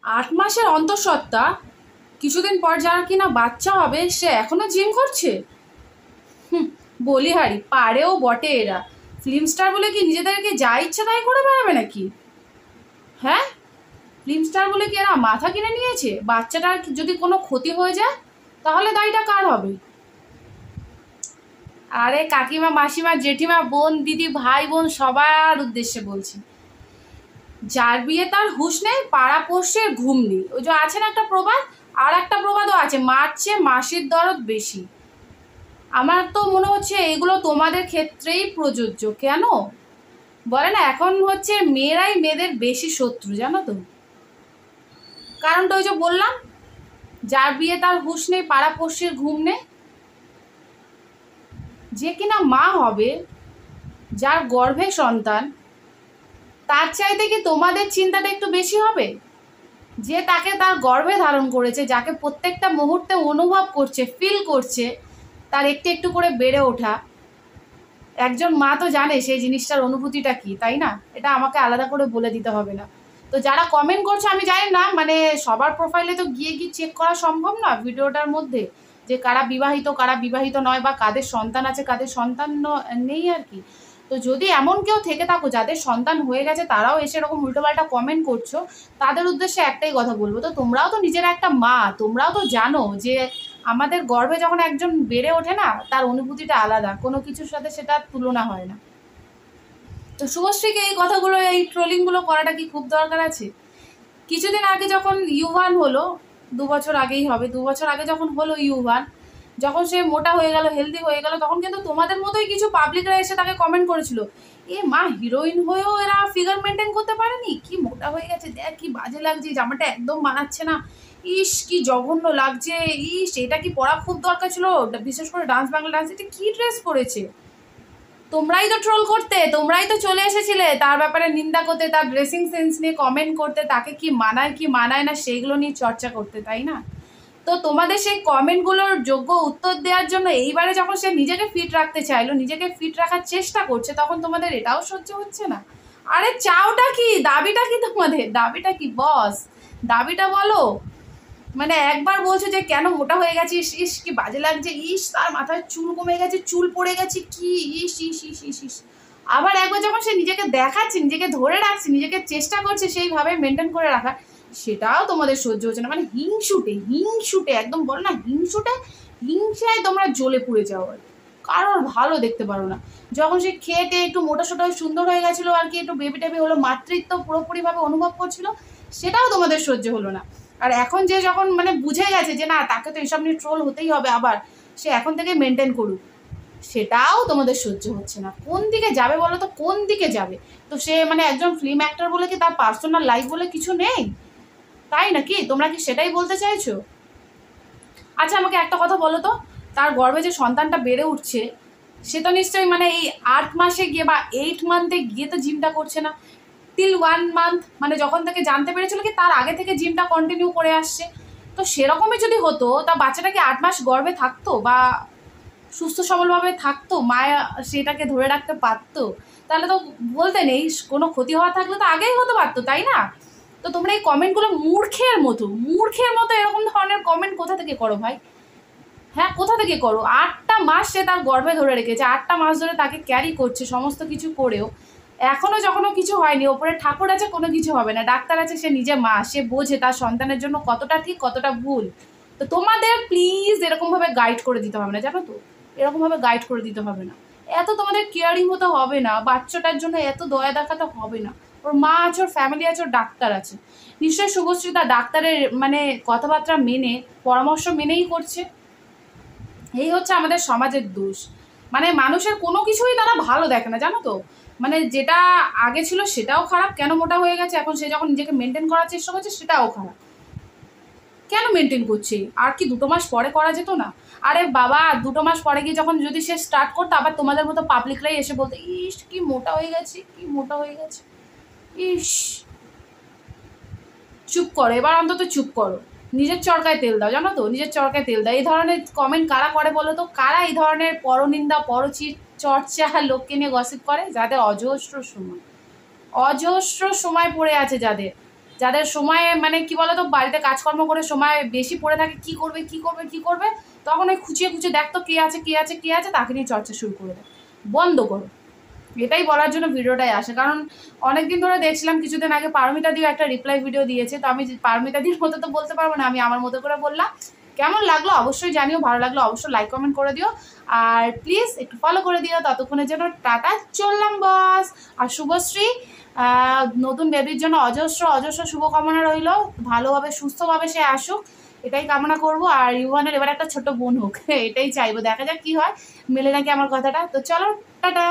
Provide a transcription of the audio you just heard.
8 মাসের অন্তঃসত্ত্বা কিছুদিন পর যার কিনা বাচ্চা হবে সে এখনো জিম করছে। বলিহারি পারেও বটে এরা। ফিল্ম স্টার বলে কি নিজেদেরকে যা ইচ্ছা তাই করে বেড়াবে নাকি? হ্যাঁ, ফিল্ম স্টার বলে কি এরা মাথা কিনে নিয়েছে? বাচ্চাটার যদি কোনো ক্ষতি হয়ে যায় তাহলে দায়টা কার হবে? আরে কাকিমা, মাসিমা, জেঠিমা, বোন, দিদি, ভাই বোন সবার উদ্দেশ্যে বলছি, যার বিয়ে তার হুঁশ নেই, পাড়া পোষ্যের ঘুম নেই। ওই যে আছে না একটা প্রবাদ, আর একটা প্রবাদও আছে, মারছে মাসির দরদ বেশি। আমার তো মনে হচ্ছে এগুলো তোমাদের ক্ষেত্রেই প্রযোজ্য। কেন বলে না, এখন হচ্ছে মেয়েরাই মেয়েদের বেশি শত্রু, জানো তো? কারণটা ওই যে বললাম, যার বিয়ে তার হুঁশ নেই, পাড়া পোষ্যের ঘুম নেই। যে কিনা মা হবে, যার গর্ভে সন্তান, তার চাইতে কি তোমাদের চিন্তাটা একটু বেশি হবে? যে তাকে তার গর্ভে ধারণ করেছে, যাকে প্রত্যেকটা মুহূর্তে অনুভব করছে, ফিল করছে, তার একটু একটু করে বেড়ে ওঠা, একজন মা তো জানে সেই জিনিসটার অনুভূতিটা কি, তাই না? এটা আমাকে আলাদা করে বলে দিতে হবে না। তো যারা কমেন্ট করছে আমি জানি না, মানে সবার প্রোফাইলে তো গিয়ে চেক করা সম্ভব না ভিডিওটার মধ্যে, যে কারা বিবাহিত কারা বিবাহিত নয়, বা কাদের সন্তান আছে কাদের সন্তান নেই আর কি। তো যদি এমন কেউ থেকে থাকো যাদের সন্তান হয়ে গেছে, তারাও এসে এরকম উল্টোপাল্টা কমেন্ট করছো, তাদের উদ্দেশ্যে একটাই কথা বলবো, তো তোমরাও তো নিজেরা একটা মা, তোমরাও তো জানো যে আমাদের গর্ভে যখন একজন বেড়ে ওঠে না, তার অনুভূতিটা আলাদা, কোনো কিছুর সাথে সেটা তুলনা হয় না। তো শুভশ্রীকে এই কথাগুলো, এই ট্রোলিংগুলো করাটা কি খুব দরকার আছে? কিছুদিন আগে যখন ইউভান হলো, 2 বছর আগেই হবে, 2 বছর আগে যখন হলো ইউভান, যখন সে মোটা হয়ে গেল, হেলদি হয়ে গেল, তখন কিন্তু তোমাদের মতোই কিছু পাবলিকরা এসে তাকে কমেন্ট করেছিল, এ মা, হিরোইন হয়েও এরা ফিগার মেনটেন করতে পারেনি, কি মোটা হয়ে গেছে, দেখ কি বাজে লাগছে, জামাটা একদম মানাচ্ছে না, ইস কি জঘন্য লাগছে, ইস এটা কি পরা খুব দরকার ছিল, বিশেষ করে ডান্স বাংলা ডান্স, এটা কি ড্রেস পরেছে। তোমরাই তো ট্রোল করতে, তোমরাই তো চলে এসেছিলে তার ব্যাপারে নিন্দা করতে, তার ড্রেসিং সেন্স নিয়ে কমেন্ট করতে, তাকে কি মানায় কি মানায় না সেইগুলো নিয়ে চর্চা করতে, তাই না? তো তোমাদের সেই কমেন্টগুলোর যোগ্য উত্তর দেওয়ার জন্য এইবারে যখন সে নিজেকে ফিট রাখতে চাইলো, নিজেকে ফিট রাখার চেষ্টা করছে, তখন তোমাদের এটাও সহ্য হচ্ছে না? আরে চাওটা কি, দাবিটা কি তোমাদের, দাবিটা কি বস? দাবিটা বলো। মানে একবার বলছো যে কেন মোটা হয়ে গেছিস, ইস কি বাজে লাগছে, ইস তার মাথায় চুল কমে গেছে, চুল পড়ে গেছে, কি ইস ইস ইস ইস ইস। আবার একবার যখন সে নিজেকে দেখাচ্ছে, নিজেকে ধরে রাখছে, নিজেকে চেষ্টা করছে সেইভাবে মেনটেন করে রাখা, সেটাও তোমাদের সহ্য হচ্ছে না। মানে হিংসুটে একদম, বলো না হিংসুটে, হিংসায় তোমরা জ্বলে পুড়ে যাও, আর কারোর ভালো দেখতে পারো না। যখন সে খেটে একটু মোটা সোটা সুন্দর হয়ে গেছিলো আর কি, একটু বেবি টেবি হলো, মাতৃত্ব পুরোপুরিভাবে অনুভব করছিল, সেটাও তোমাদের সহ্য হলো না। আর এখন যে যখন মানে বুঝে গেছে যে না, তাকে তো এসব নিয়ে ট্রোল হতেই হবে, আবার সে এখন থেকে মেনটেন করুক, সেটাও তোমাদের সহ্য হচ্ছে না। কোন দিকে যাবে বলো তো, কোন দিকে যাবে? তো সে মানে একজন ফিল্ম অ্যাক্টর বলে কি তার পার্সোনাল লাইফ বলে কিছু নেই, তাই নাকি? তোমরা কি সেটাই বলতে চাইছো? আচ্ছা আমাকে একটা কথা বলো তো, তার গর্ভে যে সন্তানটা বেড়ে উঠছে, সে তো নিশ্চয়ই মানে এই 8 মাসে গিয়ে বা 8 মান্থে গিয়ে তো জিমটা করছে না, টিল 1 মান্থ, মানে যখন থেকে জানতে পেরেছিল কি তার আগে থেকে জিমটা কন্টিনিউ করে আসছে। তো সেরকমই যদি হতো, তা বাচ্চাটা কি 8 মাস গর্ভে থাকতো বা সুস্থ সবলভাবে থাকতো, মায়া সেটাকে ধরে রাখতে পারতো? তাহলে তো বলতে নেই, কোনো ক্ষতি হওয়া থাকলে তো আগেই হতে পারতো, তাই না? তো তোমরা এই কমেন্টগুলো মূর্খের মতো এরকম ধরনের কমেন্ট কোথা থেকে করো ভাই? হ্যাঁ, কোথা থেকে করো? 8টা মাস সে তার গর্ভে ধরে রেখেছে, 8টা মাস ধরে তাকে ক্যারি করছে সমস্ত কিছু করেও, এখনো যখনও কিছু হয়নি, ওপরে ঠাকুর আছে, কোনো কিছু হবে না, ডাক্তার আছে, সে নিজে মা, সে বোঝে তার সন্তানের জন্য কতটা ঠিক কতটা ভুল। তো তোমাদের প্লিজ এরকমভাবে গাইড করে দিতে হবে না, জানো তো? এরকমভাবে গাইড করে দিতে হবে না, এত তোমাদের কেয়ারিং হতে হবে না, বাচ্চাটার জন্য এত দয়া দেখাতে হবে না। ওর মা আছে, ওর ফ্যামিলি আছে, ওর ডাক্তার আছে, নিশ্চয়ই শুভশ্রী তার ডাক্তারের মানে কথাবার্তা মেনে, পরামর্শ মেনেই করছে। এই হচ্ছে আমাদের সমাজের দোষ, মানে মানুষের কোনো কিছুই তারা ভালো দেখে না, জানো তো? মানে যেটা আগে ছিল সেটাও খারাপ, কেন মোটা হয়ে গেছে, এখন সে যখন নিজেকে মেনটেন করার চেষ্টা করছে সেটাও খারাপ, কেন মেনটেন করছে? আর কি 2 মাস পরে করা যেত না? আরে বাবা, 2 মাস পরে গিয়ে যখন যদি সে স্টার্ট করতো, আবার তোমাদের মতো পাবলিকরাই এসে বলতো, ইস কি মোটা হয়ে গেছে, কি মোটা হয়ে গেছে, ইস। চুপ করো এবার, অন্তত চুপ করো, নিজের চরকায় তেল দাও, জানো তো? নিজের চরকায় তেল দাও। এই ধরনের কমেন্ট কারা করে বলো তো? কারা এই ধরনের পরনিন্দা চর্চা লোককে নিয়ে গসিপ করে? যাদের অজস্র সময় পড়ে আছে, যাদের যাদের সময় মানে কি বলো তো, বাড়িতে কাজকর্ম করে সময় বেশি পড়ে থাকে, কি করবে কি করবে কি করবে, তখন ওই খুঁচিয়ে খুঁচিয়ে দেখতো কে আছে কে আছে কে আছে, তাকে নিয়ে চর্চা শুরু করে দেয়। বন্ধ করো, এটাই বলার জন্য ভিডিওটাই আসে। কারণ অনেক দিন ধরে দেখছিলাম, কিছুদিন আগে পারমিতা দিও একটা রিপ্লাই ভিডিও দিয়েছে, তো আমি পারমিতা দির মতো তো বলতে পারবো না, আমি আমার মতো করে বললাম। কেমন লাগলো অবশ্যই জানিও, ভালো লাগলো অবশ্যই লাইক কমেন্ট করে দিও, আর প্লিজ একটু ফলো করে দিও। ততক্ষণের জন্য টাটা, চললাম বস। আর শুভশ্রী নতুন বেবির জন্য অজস্র অজস্র শুভকামনা রইল, ভালোভাবে সুস্থভাবে সে আসুক, এটাই কামনা করব। আর ইউহানের এবার একটা ছোট বোন হোক, এটাই চাইবো, দেখা যাক কি হয়, মেলে নাকি আমার কথাটা। তো চলো, টাটা।